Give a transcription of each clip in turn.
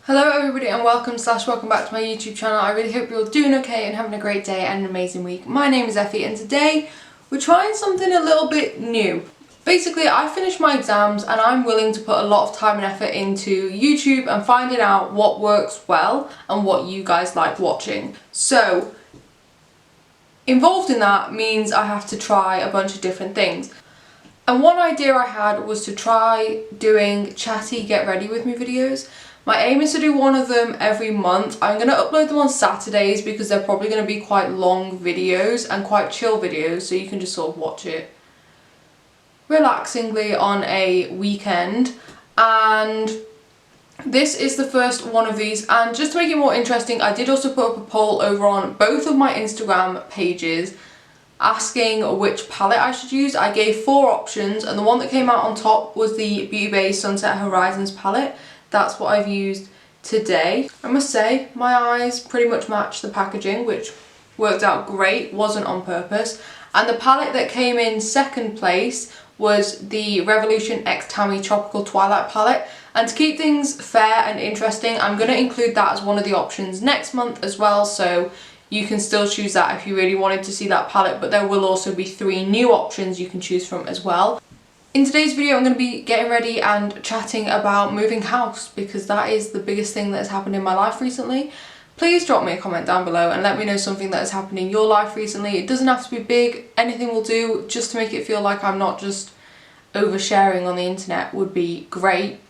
Hello everybody and welcome back to my YouTube channel. I really hope you're all doing okay and having a great day and an amazing week. My name is Effie and today we're trying something a little bit new. Basically, I finished my exams and I'm willing to put a lot of time and effort into YouTube and finding out what works well and what you guys like watching. So, involved in that means I have to try a bunch of different things. And one idea I had was to try doing chatty get ready with me videos. My aim is to do one of them every month. I'm going to upload them on Saturdays because they're probably going to be quite long videos and quite chill videos, so you can just sort of watch it relaxingly on a weekend. And this is the first one of these, and just to make it more interesting, I did also put up a poll over on both of my Instagram pages asking which palette I should use. I gave 4 options and the one that came out on top was the Beautybay Sunset Horizons palette. That's what I've used today. I must say, my eyes pretty much match the packaging, which worked out great, wasn't on purpose. And the palette that came in second place was the Revolution X Tammy Tropical Twilight palette. And to keep things fair and interesting, I'm going to include that as one of the options next month as well, so you can still choose that if you really wanted to see that palette, but there will also be 3 new options you can choose from as well. In today's video I'm going to be getting ready and chatting about moving house, because that is the biggest thing that has happened in my life recently. Please drop me a comment down below and let me know something that has happened in your life recently. It doesn't have to be big, anything will do, just to make it feel like I'm not just oversharing on the internet would be great.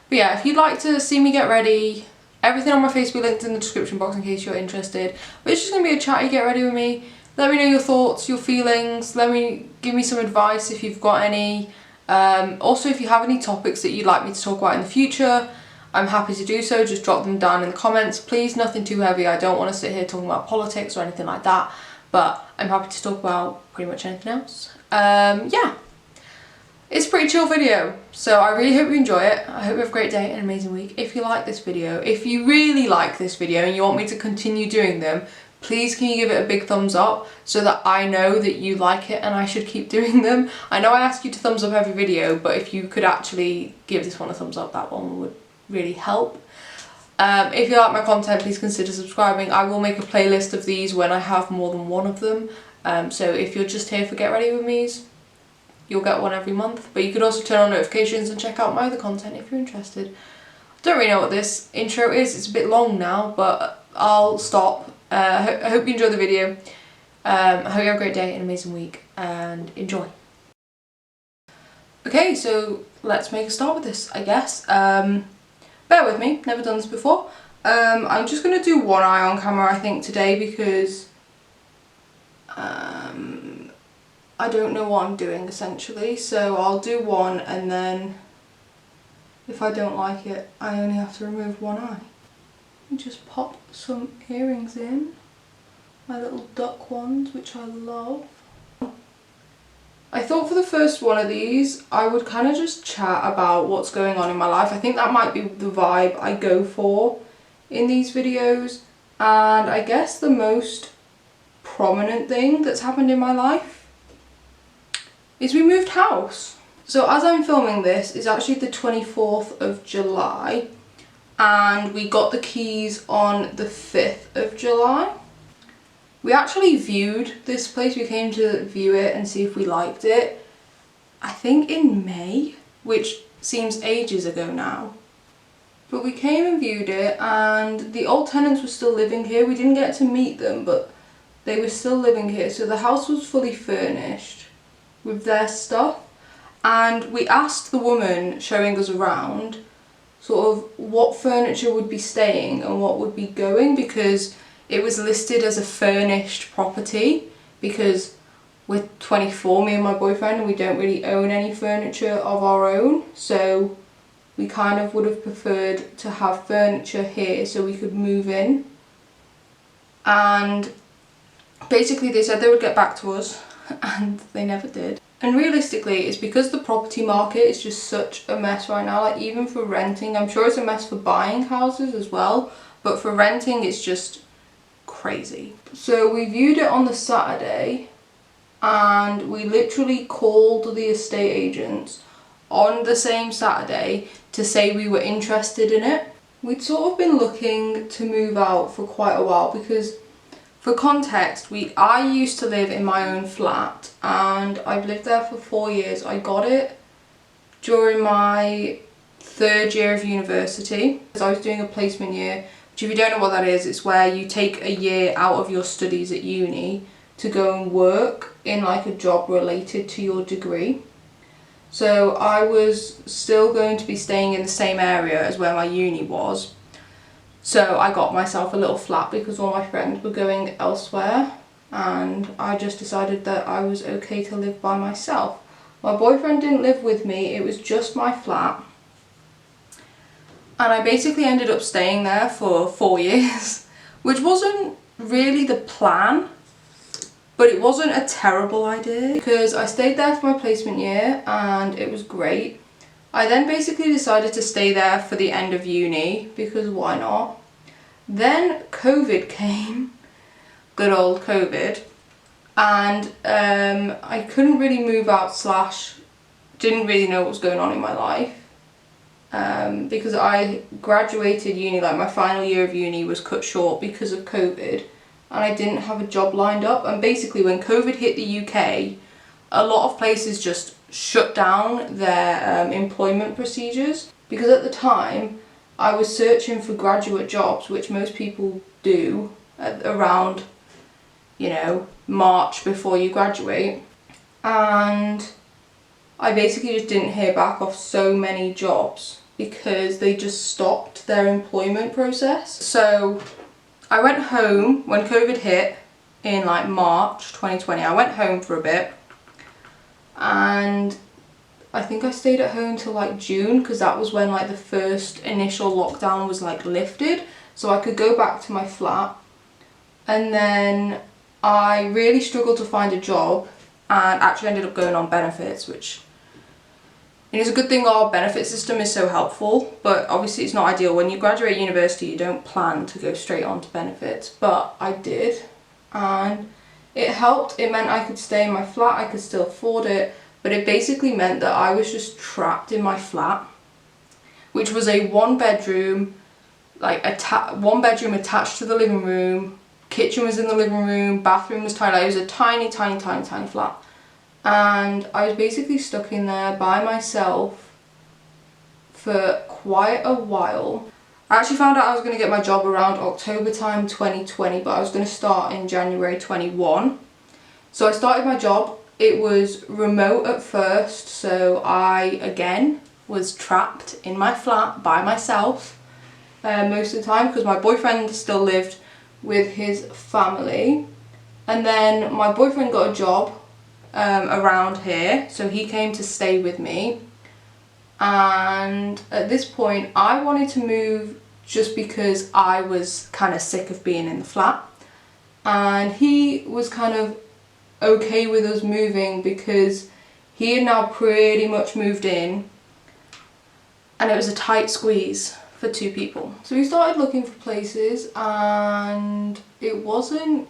But yeah, if you'd like to see me get ready, everything on my face will be linked in the description box in case you're interested. But it's just going to be a chatty get ready with me. Let me know your thoughts, your feelings, give me some advice if you've got any. Also, if you have any topics that you'd like me to talk about in the future, I'm happy to do so. Just drop them down in the comments. Please, nothing too heavy. I don't want to sit here talking about politics or anything like that, but I'm happy to talk about pretty much anything else. Yeah. It's a pretty chill video, so I really hope you enjoy it. I hope you have a great day and an amazing week. If you like this video, if you really like this video and you want me to continue doing them, please can you give it a big thumbs up so that I know that you like it and I should keep doing them. I know I ask you to thumbs up every video, but if you could actually give this one a thumbs up, that one would really help. If you like my content, please consider subscribing. I will make a playlist of these when I have more than one of them. So if you're just here for Get Ready With Me's, you'll get one every month. But you could also turn on notifications and check out my other content if you're interested. I don't really know what this intro is. It's a bit long now, but I'll stop. I hope you enjoy the video. I hope you have a great day and an amazing week, and enjoy. Okay, so let's make a start with this, I guess. Bear with me, never done this before. I'm just going to do one eye on camera, I think, today, because I don't know what I'm doing, essentially. So I'll do one, and then if I don't like it, I only have to remove one eye. Just pop some earrings in, my little duck ones, which I love. I thought for the first one of these I would kind of just chat about what's going on in my life. I think that might be the vibe I go for in these videos, and I guess the most prominent thing that's happened in my life is we moved house. So as I'm filming this, it's actually the 24th of July. And we got the keys on the 5th of July. We actually viewed this place. We came to view it and see if we liked it, I think in May, which seems ages ago now. But we came and viewed it, and the old tenants were still living here. We didn't get to meet them, but they were still living here. So the house was fully furnished with their stuff. And we asked the woman showing us around sort of what furniture would be staying and what would be going, because it was listed as a furnished property, because we're 24, me and my boyfriend, and we don't really own any furniture of our own, so we kind of would have preferred to have furniture here so we could move in. And basically they said they would get back to us, and they never did. And realistically, it's because the property market is just such a mess right now. Like, even for renting, I'm sure it's a mess for buying houses as well, but for renting it's just crazy. So we viewed it on the Saturday, and we literally called the estate agents on the same Saturday to say we were interested in it. we'd sort of been looking to move out for quite a while because, for context, I used to live in my own flat and I've lived there for 4 years. I got it during my 3rd year of university. I was doing a placement year, which if you don't know what that is, it's where you take a year out of your studies at uni to go and work in like a job related to your degree. So I was still going to be staying in the same area as where my uni was. So I got myself a little flat because all my friends were going elsewhere and I just decided that I was okay to live by myself. My boyfriend didn't live with me, it was just my flat. And I basically ended up staying there for 4 years, which wasn't really the plan, but it wasn't a terrible idea because I stayed there for my placement year and it was great. I then basically decided to stay there for the end of uni because why not? Then COVID came, good old COVID, and I couldn't really move out / didn't really know what was going on in my life because I graduated uni, like my final year of uni was cut short because of COVID and I didn't have a job lined up. And basically when COVID hit the UK, a lot of places just shut down their employment procedures because at the time I was searching for graduate jobs, which most people do around, you know, March before you graduate, and I basically just didn't hear back off so many jobs because they just stopped their employment process. So I went home when COVID hit in like March 2020. I went home for a bit and I think I stayed at home till like June because that was when like the first initial lockdown was like lifted, so I could go back to my flat. And then I really struggled to find a job and actually ended up going on benefits, which it's a good thing our benefit system is so helpful, but obviously it's not ideal. When you graduate university you don't plan to go straight on to benefits, but I did and it helped. It meant I could stay in my flat, I could still afford it, but it basically meant that I was just trapped in my flat, which was a 1-bedroom, like 1-bedroom attached to the living room, kitchen was in the living room, bathroom was tiny. It was a tiny flat. And I was basically stuck in there by myself for quite a while. I actually found out I was going to get my job around October time 2020, but I was going to start in January 21. So I started my job. It was remote at first, so I again was trapped in my flat by myself most of the time because my boyfriend still lived with his family. And then my boyfriend got a job around here, so he came to stay with me. And at this point I wanted to move just because I was kind of sick of being in the flat, and he was kind of okay with us moving because he had now pretty much moved in and it was a tight squeeze for 2 people. So we started looking for places and it wasn't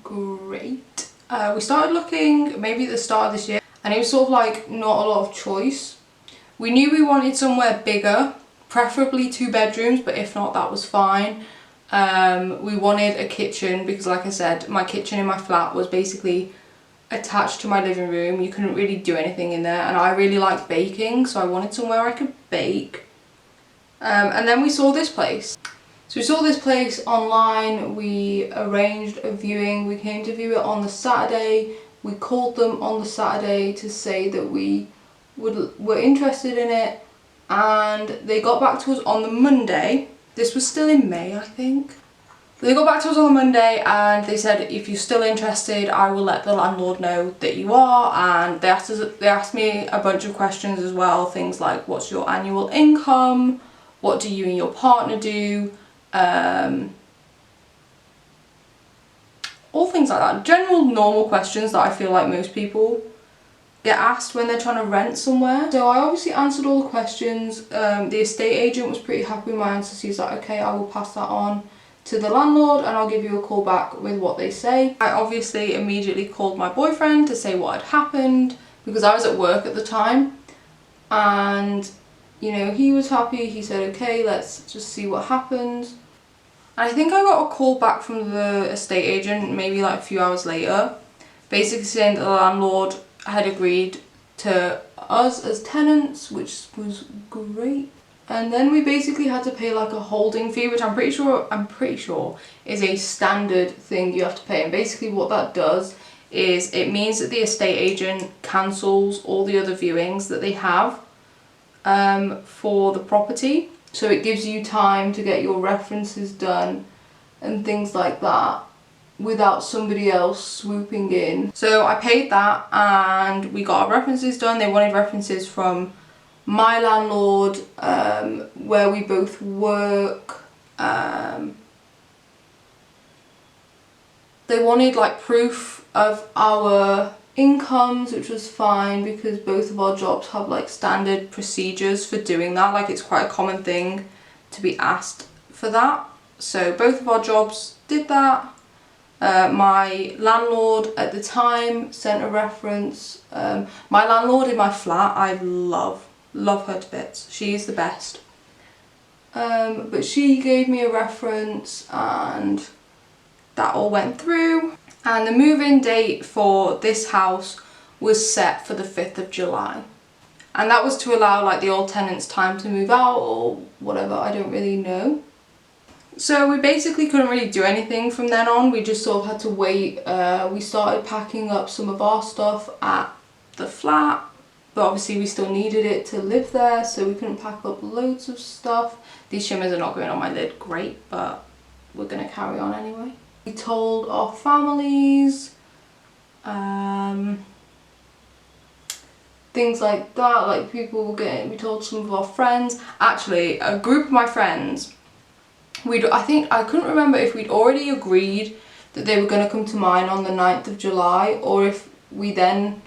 great. We started looking maybe at the start of this year and it was sort of like not a lot of choice. We knew we wanted somewhere bigger, preferably 2 bedrooms, but if not that was fine. We wanted a kitchen because, like I said, my kitchen in my flat was basically attached to my living room. You couldn't really do anything in there and I really like baking, so I wanted somewhere I could bake. And then we saw this place. So we saw this place online, we arranged a viewing, we came to view it on the Saturday. We called them on the Saturday to say that we were interested in it, and they got back to us on the Monday. This was still in May, I think. They got back to us on the Monday and they said, if you're still interested, I will let the landlord know that you are. And they asked me a bunch of questions as well, things like what's your annual income, what do you and your partner do, all things like that. General normal questions that I feel like most people get asked when they're trying to rent somewhere. So I obviously answered all the questions. The estate agent was pretty happy with my answers. He's like, okay, I will pass that on to the landlord and I'll give you a call back with what they say. I obviously immediately called my boyfriend to say what had happened because I was at work at the time, and you know, he was happy. He said, okay, let's just see what happens. And I think I got a call back from the estate agent maybe like a few hours later, basically saying that the landlord had agreed to us as tenants, which was great. And then we basically had to pay like a holding fee, which I'm pretty sure is a standard thing you have to pay. And basically what that does is it means that the estate agent cancels all the other viewings that they have for the property. So it gives you time to get your references done and things like that without somebody else swooping in. So I paid that and we got our references done. They wanted references from my landlord, where we both work. They wanted like proof of our incomes, which was fine because both of our jobs have like standard procedures for doing that. Like it's quite a common thing to be asked for that. So both of our jobs did that. My landlord at the time sent a reference. My landlord in my flat, I love her to bits. She is the best. But she gave me a reference and that all went through. And the move-in date for this house was set for the 5th of July. And that was to allow like the old tenants time to move out or whatever, I don't really know. So we basically couldn't really do anything from then on. We just sort of had to wait. We started packing up some of our stuff at the flat, but obviously we still needed it to live there, so we couldn't pack up loads of stuff. These shimmers are not going on my lid great, but we're gonna carry on anyway. We told our families, things like that, like people were getting, we told some of our friends. Actually, a group of my friends, I couldn't remember if we'd already agreed that they were going to come to mine on the 9th of July or if we then,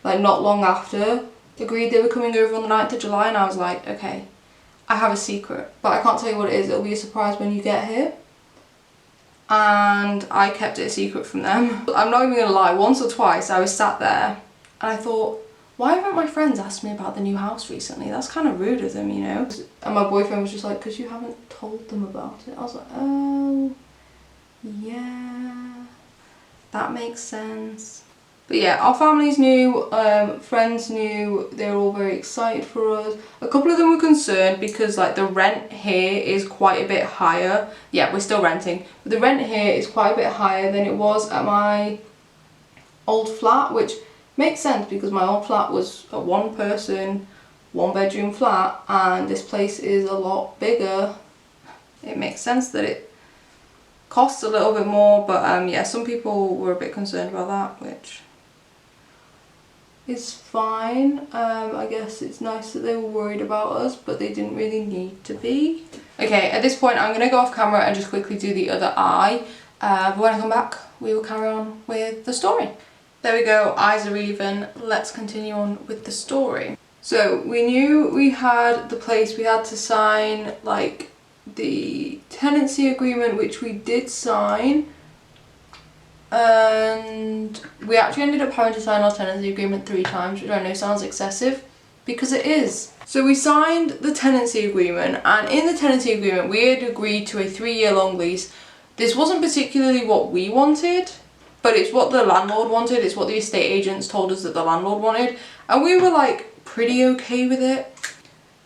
like not long after, agreed they were coming over on the 9th of July, and I was like, okay, I have a secret, but I can't tell you what it is, it'll be a surprise when you get here. And I kept it a secret from them. I'm not even going to lie, once or twice I was sat there and I thought, why haven't my friends asked me about the new house recently? That's kind of rude of them, you know? And my boyfriend was just like, because you haven't told them about it. I was like, oh, yeah, that makes sense. But yeah, our families knew, friends knew, they were all very excited for us. A couple of them were concerned because like the rent here is quite a bit higher. Yeah, we're still renting, but the rent here is quite a bit higher than it was at my old flat, which makes sense because my old flat was a one person, one bedroom flat, and this place is a lot bigger. It makes sense that it costs a little bit more, but yeah, some people were a bit concerned about that, which is fine. I guess it's nice that they were worried about us, but they didn't really need to be. Okay, at this point I'm going to go off camera and just quickly do the other eye, but when I come back we will carry on with the story. There we go, eyes are even. Let's continue on with the story. So we knew we had the place, we had to sign like the tenancy agreement, which we did sign, and we actually ended up having to sign our tenancy agreement 3 times, which I know sounds excessive because it is. So we signed the tenancy agreement, and in the tenancy agreement we had agreed to a 3-year long lease. This wasn't particularly what we wanted, but it's what the landlord wanted, it's what the estate agents told us that the landlord wanted, and we were like pretty okay with it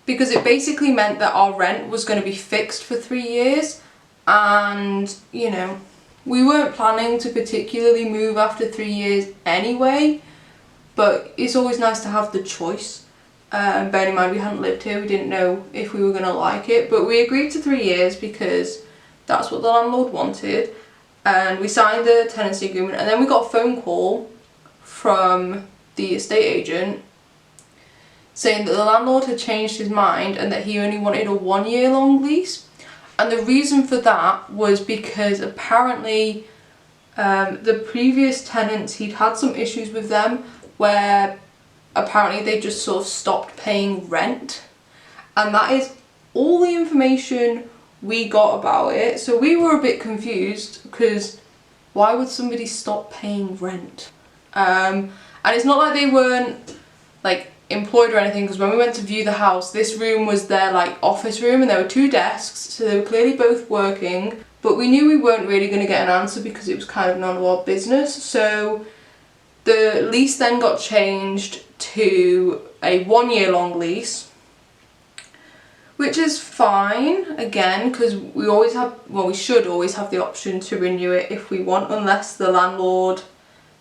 because it basically meant that our rent was going to be fixed for 3 years, and you know, we weren't planning to particularly move after 3 years anyway, but it's always nice to have the choice. Bearing in mind we hadn't lived here, we didn't know if we were going to like it, but we agreed to 3 years because that's what the landlord wanted. And we signed the tenancy agreement, and then we got a phone call from the estate agent saying that the landlord had changed his mind and that he only wanted a 1-year long lease. And the reason for that was because apparently the previous tenants, he'd had some issues with them where apparently they just sort of stopped paying rent, and that is all the information we got about it. So we were a bit confused because why would somebody stop paying rent? And it's not like they weren't like employed or anything, because when we went to view the house, this room was their like office room and there were 2 desks, so they were clearly both working, but we knew we weren't really going to get an answer because it was kind of none of our business. So the lease then got changed to a 1-year long lease, which is fine again, because we always have, well, we should always have the option to renew it if we want, unless the landlord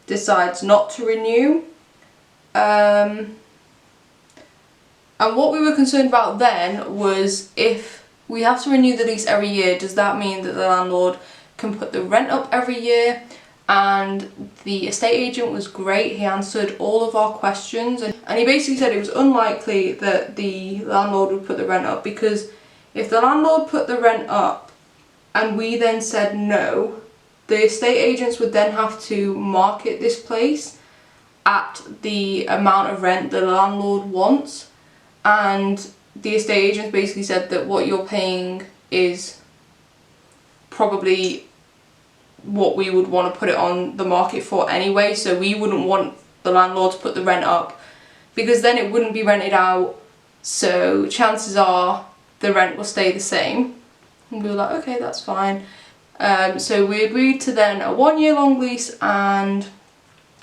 decides not to renew. And what we were concerned about then was, if we have to renew the lease every year, does that mean that the landlord can put the rent up every year? And the estate agent was great. He answered all of our questions, and he basically said it was unlikely that the landlord would put the rent up, because if the landlord put the rent up and we then said no, the estate agents would then have to market this place at the amount of rent the landlord wants. And the estate agents basically said that what you're paying is probably what we would want to put it on the market for anyway, so we wouldn't want the landlord to put the rent up, because then it wouldn't be rented out, so chances are the rent will stay the same. And we were like, okay, that's fine. So we agreed to then a 1-year long lease, and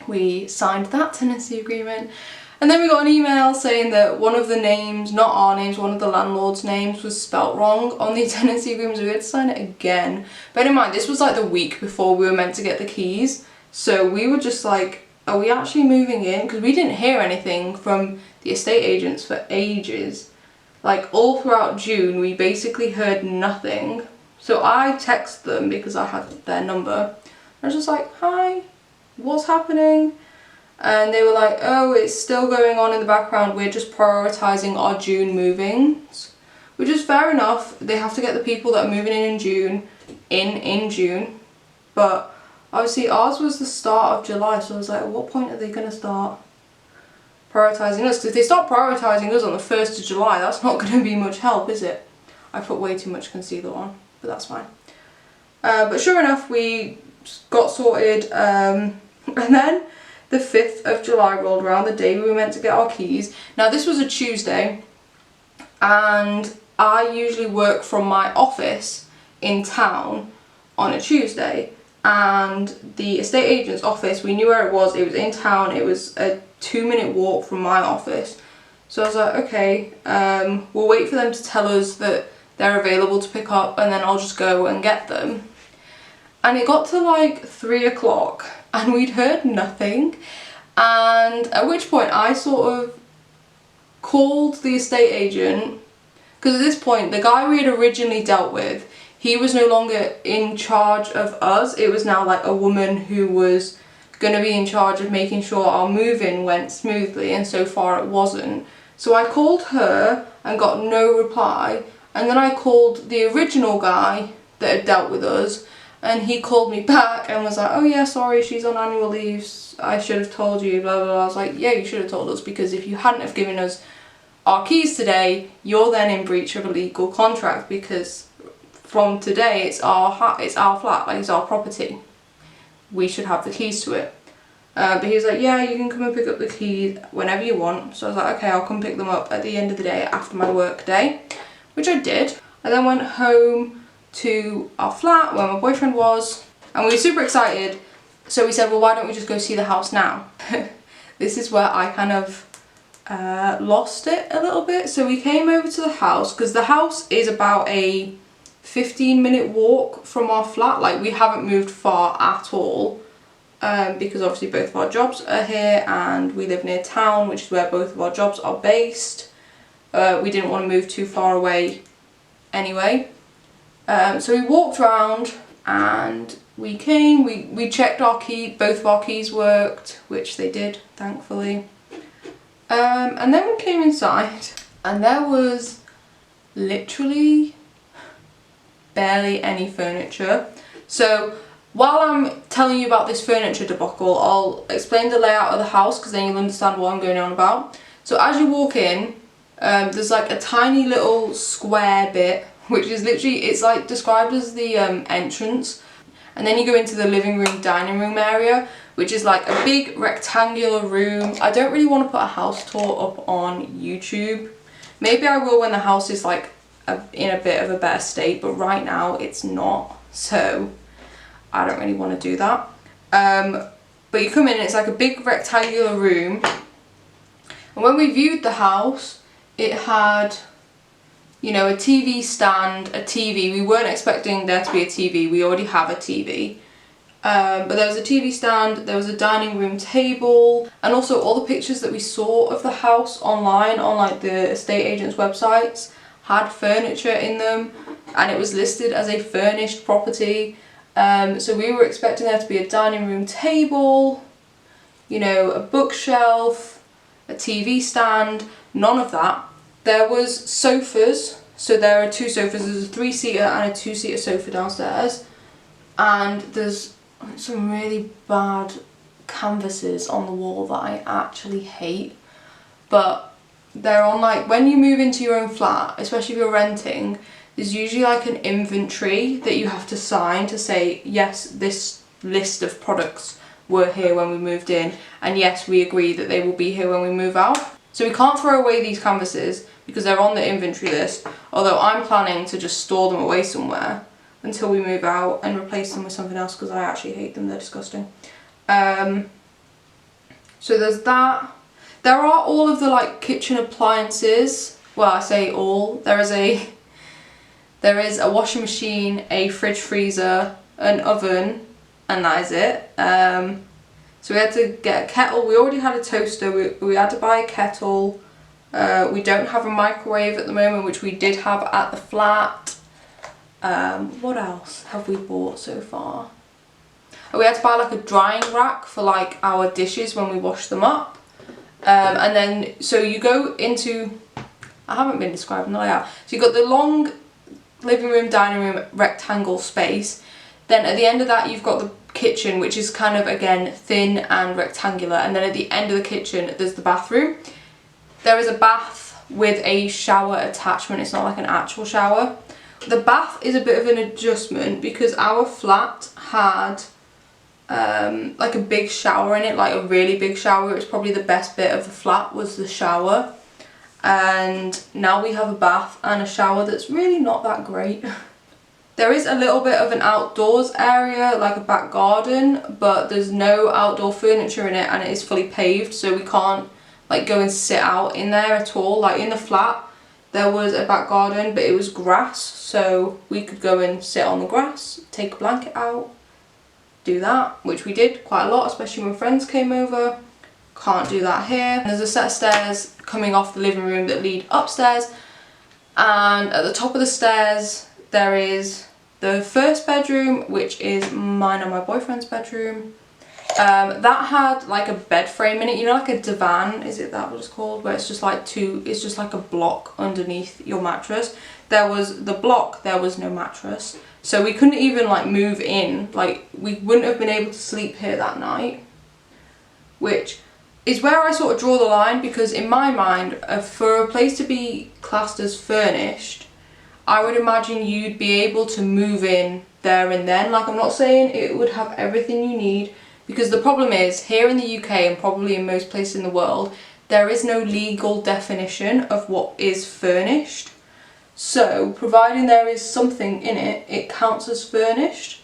we signed that tenancy agreement. And then we got an email saying that one of the names, not our names, one of the landlord's names was spelt wrong on the tenancy agreement, so we had to sign it again. Bear in mind, this was like the week before we were meant to get the keys, so we were just like, are we actually moving in? Because we didn't hear anything from the estate agents for ages. Like all throughout June, we basically heard nothing. So I texted them because I had their number. I was just like, hi, what's happening? And they were like, oh, it's still going on in the background, we're just prioritising our June move-ins. Which is fair enough, they have to get the people that are moving in June in June. But obviously ours was the start of July, so I was like, at what point are they going to start prioritising us? Because if they start prioritising us on the 1st of July, that's not going to be much help, is it? I put way too much concealer on, but that's fine. But sure enough, we got sorted, and then the 5th of July rolled around, the day we were meant to get our keys. Now this was a Tuesday, and I usually work from my office in town on a Tuesday, and the estate agent's office, we knew where it was in town, it was a 2-minute walk from my office. So I was like, okay, we'll wait for them to tell us that they're available to pick up, and then I'll just go and get them. And it got to like 3 o'clock and we'd heard nothing, and at which point I sort of called the estate agent, because at this point the guy we had originally dealt with, he was no longer in charge of us. It was now like a woman who was going to be in charge of making sure our move-in went smoothly, and so far it wasn't. So I called her and got no reply, and then I called the original guy that had dealt with us, and he called me back and was like, oh yeah, sorry, she's on annual leave, I should have told you, blah blah blah. I was like, yeah, you should have told us, because if you hadn't have given us our keys today, you're then in breach of a legal contract, because from today it's our flat, like it's our property. We should have the keys to it. But he was like, yeah, you can come and pick up the keys whenever you want. So I was like, okay, I'll come pick them up at the end of the day after my work day, which I did. I then went home to our flat where my boyfriend was, and we were super excited, so we said, well, why don't we just go see the house now? This is where I kind of lost it a little bit. So we came over to the house, because the house is about a 15-minute walk from our flat. Like, we haven't moved far at all, because obviously both of our jobs are here and we live near town, which is where both of our jobs are based. We didn't want to move too far away anyway. So we walked around and we came, we checked our key, both of our keys worked, which they did, thankfully. And then we came inside and there was literally barely any furniture. So while I'm telling you about this furniture debacle, I'll explain the layout of the house, because then you'll understand what I'm going on about. So as you walk in, there's like a tiny little square bit, which is literally, it's like described as the entrance, and then you go into the living room, dining room area, which is like a big rectangular room. I don't really want to put a house tour up on YouTube. Maybe I will when the house is like in a bit of a better state, but right now it's not, so I don't really want to do that. But you come in and it's like a big rectangular room, and when we viewed the house, it had, you know, a TV stand, a TV. We weren't expecting there to be a TV, we already have a TV. But there was a TV stand, there was a dining room table, and also all the pictures that we saw of the house online on like the estate agents' websites had furniture in them, and it was listed as a furnished property. So we were expecting there to be a dining room table, you know, a bookshelf, a TV stand, none of that. There was sofas, so there are 2 sofas, there's a 3-seater and a 2-seater sofa downstairs, and there's some really bad canvases on the wall that I actually hate, but they're on like, when you move into your own flat, especially if you're renting, there's usually like an inventory that you have to sign to say, yes, this list of products were here when we moved in, and yes, we agree that they will be here when we move out. So we can't throw away these canvases because they're on the inventory list, although I'm planning to just store them away somewhere until we move out and replace them with something else because I actually hate them, they're disgusting. So there's that. There are all of the like kitchen appliances. Well, I say all. There is a washing machine, a fridge freezer, an oven, and that is it. So we had to get a kettle. We already had a toaster. We had to buy a kettle. We don't have a microwave at the moment, which we did have at the flat. What else have we bought so far? We had to buy like a drying rack for like our dishes when we wash them up. And then, so you go into, I haven't been describing the layout. So you've got the long living room, dining room, rectangle space. Then at the end of that, you've got the kitchen, which is kind of, again, thin and rectangular. And then at the end of the kitchen, there's the bathroom. There is a bath with a shower attachment. It's not like an actual shower. The bath is a bit of an adjustment because our flat had like a big shower in it, like a really big shower. It was probably the best bit of the flat was the shower. And now we have a bath and a shower that's really not that great. There is a little bit of an outdoors area, like a back garden, but there's no outdoor furniture in it and it is fully paved, so we can't like go and sit out in there at all. Like in the flat, there was a back garden, but it was grass, so we could go and sit on the grass, take a blanket out, do that, which we did quite a lot, especially when friends came over. Can't do that here. There's a set of stairs coming off the living room that lead upstairs, and at the top of the stairs there is the first bedroom, which is mine and my boyfriend's bedroom. That had like a bed frame in it, you know, like a divan, is it that what it's called, where it's just like it's just like a block underneath your mattress. There was the block, there was no mattress, so we couldn't even like move in, like we wouldn't have been able to sleep here that night, which is where I sort of draw the line, because in my mind, for a place to be classed as furnished, I would imagine you'd be able to move in there and then. Like, I'm not saying it would have everything you need, because the problem is, here in the UK and probably in most places in the world, there is no legal definition of what is furnished. So, providing there is something in it, it counts as furnished.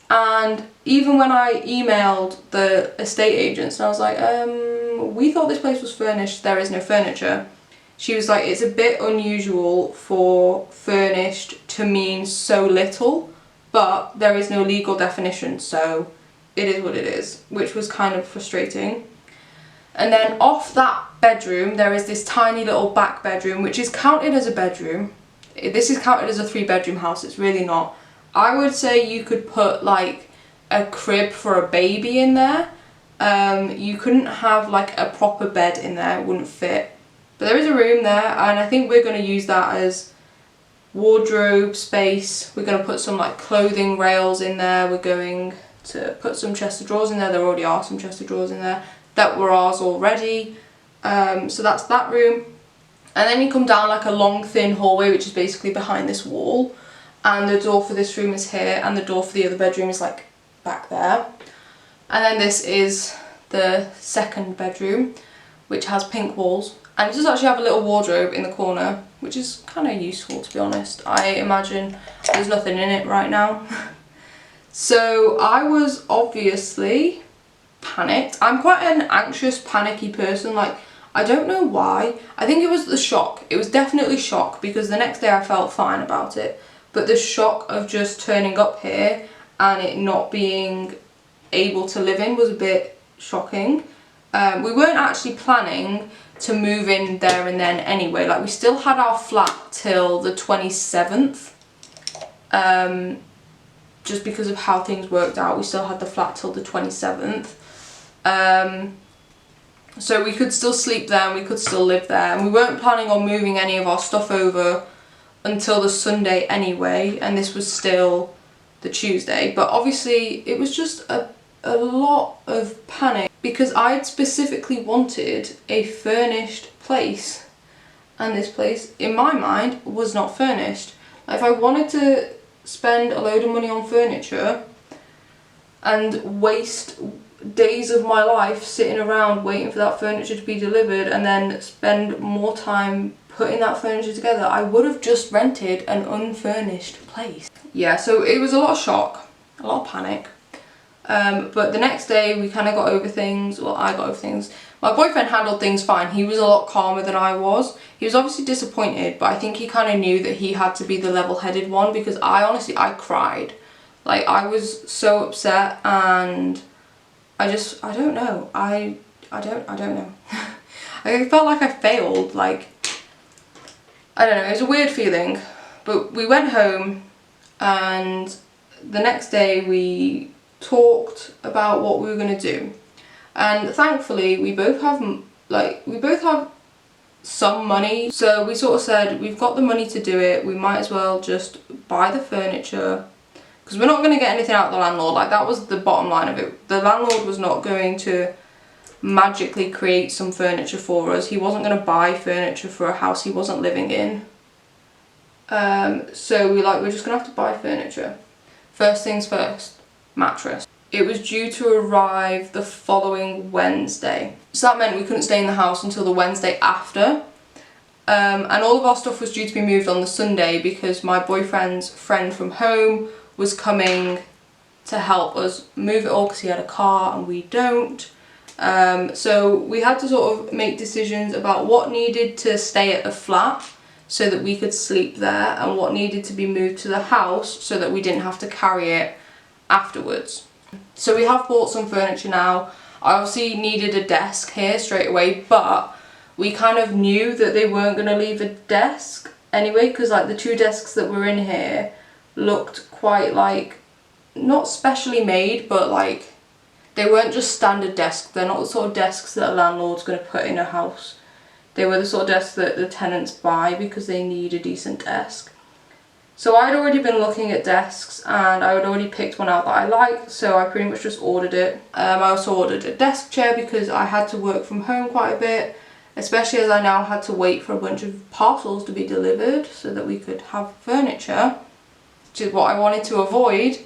And even when I emailed the estate agents and I was like, we thought this place was furnished, there is no furniture. She was like, it's a bit unusual for furnished to mean so little, but there is no legal definition, so it is what it is, which was kind of frustrating. And then off that bedroom, there is this tiny little back bedroom, which is counted as a bedroom. This is counted as a 3-bedroom house, it's really not. I would say you could put like a crib for a baby in there. You couldn't have like a proper bed in there, it wouldn't fit. But there is a room there, and I think we're going to use that as wardrobe space. We're going to put some like clothing rails in there. We're going to put some chest of drawers in there. There already are some chest of drawers in there that were ours already. So that's that room. And then you come down like a long thin hallway, which is basically behind this wall. And the door for this room is here, and the door for the other bedroom is like back there. And then this is the second bedroom, which has pink walls. And it does actually have a little wardrobe in the corner, which is kind of useful, to be honest. I imagine there's nothing in it right now. So I was obviously panicked. I'm quite an anxious, panicky person. Like, I don't know why. I think it was the shock. It was definitely shock, because the next day I felt fine about it. But the shock of just turning up here and it not being able to live in was a bit shocking. We weren't actually planning to move in there and then anyway. Like, we still had our flat till the 27th. Just because of how things worked out, we still had the flat till the 27th. So we could still sleep there and we could still live there. And we weren't planning on moving any of our stuff over until the Sunday anyway. And this was still the Tuesday. But obviously it was just a lot of panic, because I had specifically wanted a furnished place. And this place, in my mind, was not furnished. Like, if I wanted to spend a load of money on furniture and waste days of my life sitting around waiting for that furniture to be delivered and then spend more time putting that furniture together, I would have just rented an unfurnished place. Yeah, so it was a lot of shock, a lot of panic. But the next day we kind of got over things. Well, I got over things. My boyfriend handled things fine. He was a lot calmer than I was. He was obviously disappointed, but I think he kind of knew that he had to be the level-headed one, because I cried. Like, I was so upset, and I don't know. I don't know. I felt like I failed. Like, I don't know. It was a weird feeling. But we went home, and the next day we talked about what we were going to do. And thankfully we both have some money, so we sort of said, we've got the money to do it, we might as well just buy the furniture, because we're not going to get anything out of the landlord. Like, that was the bottom line of it. The landlord was not going to magically create some furniture for us. He wasn't going to buy furniture for a house he wasn't living in. So we're just going to have to buy furniture. First things first, mattress. It was due to arrive the following Wednesday. So that meant we couldn't stay in the house until the Wednesday after. And all of our stuff was due to be moved on the Sunday, because my boyfriend's friend from home was coming to help us move it all, because he had a car and we don't. So we had to sort of make decisions about what needed to stay at the flat so that we could sleep there, and what needed to be moved to the house so that we didn't have to carry it afterwards. So we have bought some furniture now. I obviously needed a desk here straight away, but we kind of knew that they weren't going to leave a desk anyway, because like the two desks that were in here looked quite like, not specially made, but like they weren't just standard desks. They're not the sort of desks that a landlord's going to put in a house. They were the sort of desks that the tenants buy because they need a decent desk. So I'd already been looking at desks, and I had already picked one out that I liked, so I pretty much just ordered it. I also ordered a desk chair because I had to work from home quite a bit, especially as I now had to wait for a bunch of parcels to be delivered so that we could have furniture, which is what I wanted to avoid.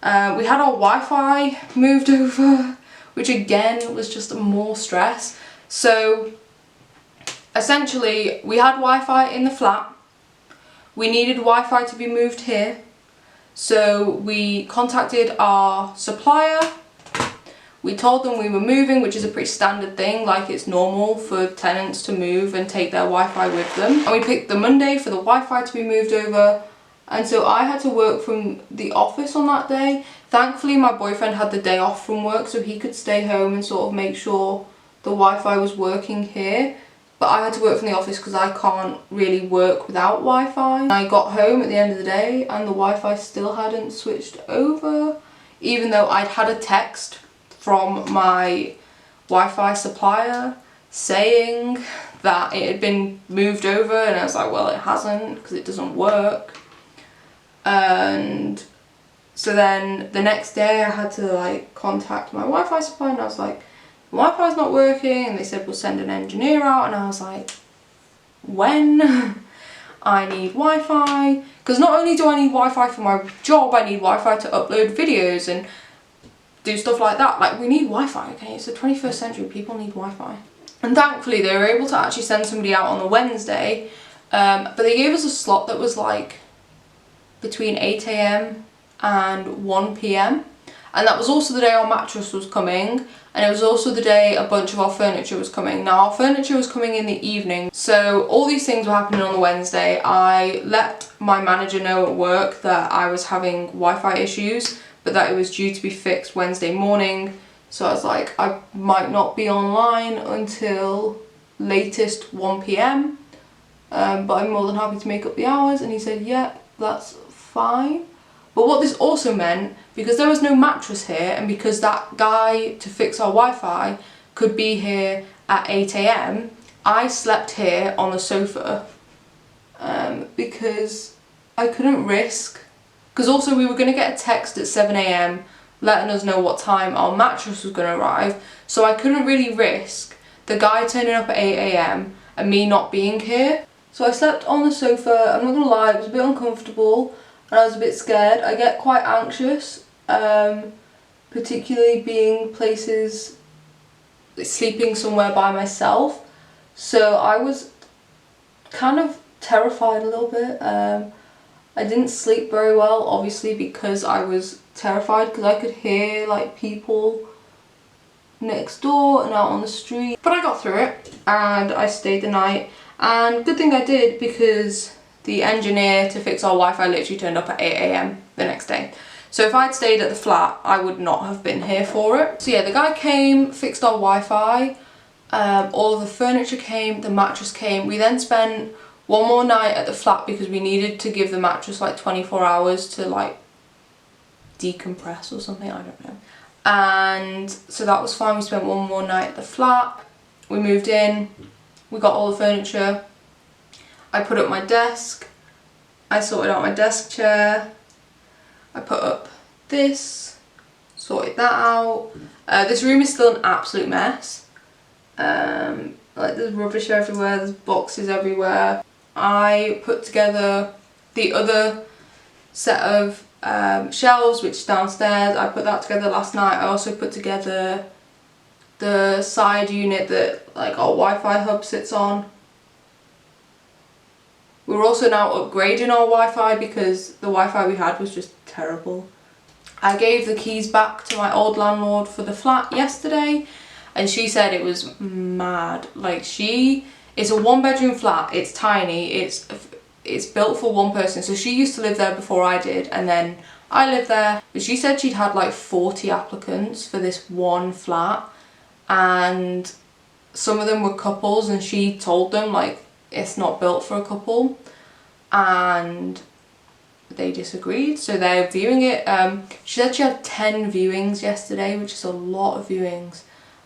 We had our Wi-Fi moved over, which again was just more stress. So essentially we had Wi-Fi in the flat. We needed Wi-Fi to be moved here, so we contacted our supplier. We told them we were moving, which is a pretty standard thing, like it's normal for tenants to move and take their Wi-Fi with them. And we picked the Monday for the Wi-Fi to be moved over, and so I had to work from the office on that day. Thankfully my boyfriend had the day off from work, so he could stay home and sort of make sure the Wi-Fi was working here. But I had to work from the office because I can't really work without Wi-Fi. I got home at the end of the day and the Wi-Fi still hadn't switched over, even though I'd had a text from my Wi-Fi supplier saying that it had been moved over, and I was like, well, it hasn't because it doesn't work. And so then the next day I had to like contact my Wi-Fi supplier, and I was like, Wi-Fi's not working, and they said we'll send an engineer out, and I was like, when? I need Wi-Fi, because not only do I need Wi-Fi for my job, I need Wi-Fi to upload videos, and do stuff like that. Like, we need Wi-Fi, okay? It's the 21st century, people need Wi-Fi. And thankfully they were able to actually send somebody out on the Wednesday, but they gave us a slot that was like between 8 AM and 1 PM. And that was also the day our mattress was coming, and it was also the day a bunch of our furniture was coming. Now, our furniture was coming in the evening, so all these things were happening on the Wednesday. I let my manager know at work that I was having Wi-Fi issues, but that it was due to be fixed Wednesday morning. So I was like, I might not be online until latest 1 PM, but I'm more than happy to make up the hours. And he said, yeah, that's fine. But what this also meant, because there was no mattress here, and because that guy to fix our Wi-Fi could be here at 8 AM, I slept here on the sofa, because I couldn't risk, because also we were going to get a text at 7 AM letting us know what time our mattress was going to arrive, so I couldn't really risk the guy turning up at 8 AM and me not being here. So I slept on the sofa. I'm not going to lie, it was a bit uncomfortable. And I was a bit scared. I get quite anxious, particularly being places, sleeping somewhere by myself. So I was kind of terrified a little bit. I didn't sleep very well, obviously, because I was terrified, because I could hear like people next door and out on the street. But I got through it and I stayed the night, and good thing I did, because the engineer to fix our Wi-Fi literally turned up at 8 AM the next day. So if I'd stayed at the flat, I would not have been here for it. So yeah, the guy came, fixed our Wi-Fi, all of the furniture came, the mattress came. We then spent one more night at the flat because we needed to give the mattress like 24 hours to like decompress or something, I don't know. And so that was fine. We spent one more night at the flat. We moved in, we got all the furniture. I put up my desk, I sorted out my desk chair, I put up this, sorted that out. This room is still an absolute mess. Like, there's rubbish everywhere, there's boxes everywhere. I put together the other set of shelves, which is downstairs. I put that together last night. I also put together the side unit that like our Wi-Fi hub sits on. We're also now upgrading our Wi-Fi because the Wi-Fi we had was just terrible. I gave the keys back to my old landlord for the flat yesterday, and she said it was mad. Like, it's a 1-bedroom flat, it's tiny, it's built for one person. So she used to live there before I did, and then I lived there. But she said she'd had like 40 applicants for this one flat, and some of them were couples, and she told them like, it's not built for a couple, and they disagreed, so they're viewing it. She said she had 10 viewings yesterday, which is a lot of viewings.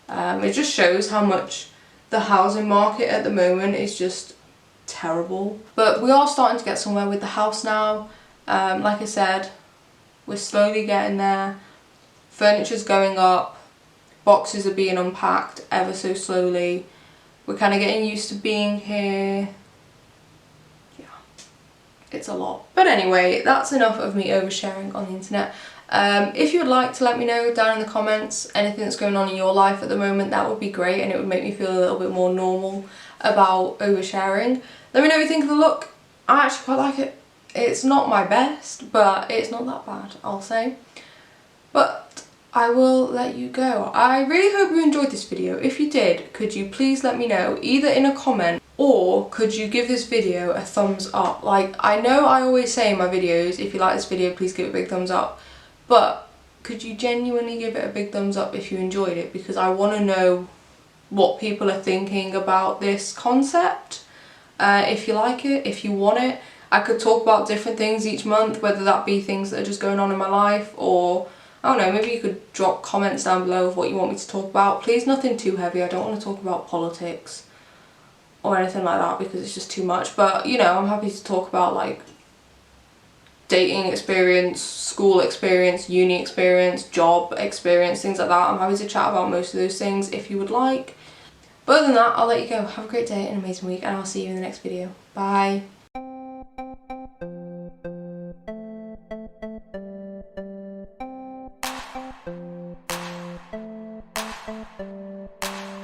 It just shows how much the housing market at the moment is just terrible. But we are starting to get somewhere with the house now. Like I said, we're slowly getting there. Furniture's going up, boxes are being unpacked ever so slowly. We're kind of getting used to being here. Yeah, it's a lot. But anyway, that's enough of me oversharing on the internet. If you would like to let me know down in the comments anything that's going on in your life at the moment, that would be great, and it would make me feel a little bit more normal about oversharing. Let me know what you think of the look. I actually quite like it. It's not my best, but it's not that bad, I'll say. But I will let you go. I really hope you enjoyed this video. If you did, could you please let me know, either in a comment, or could you give this video a thumbs up? Like, I know I always say in my videos, if you like this video, please give it a big thumbs up. But could you genuinely give it a big thumbs up if you enjoyed it? Because I want to know what people are thinking about this concept. If you like it, if you want it. I could talk about different things each month, whether that be things that are just going on in my life, or I don't know, maybe you could drop comments down below of what you want me to talk about. Please, nothing too heavy. I don't want to talk about politics or anything like that because it's just too much. But, you know, I'm happy to talk about like dating experience, school experience, uni experience, job experience, things like that. I'm happy to chat about most of those things if you would like. But other than that, I'll let you go. Have a great day, an amazing week, and I'll see you in the next video. Bye.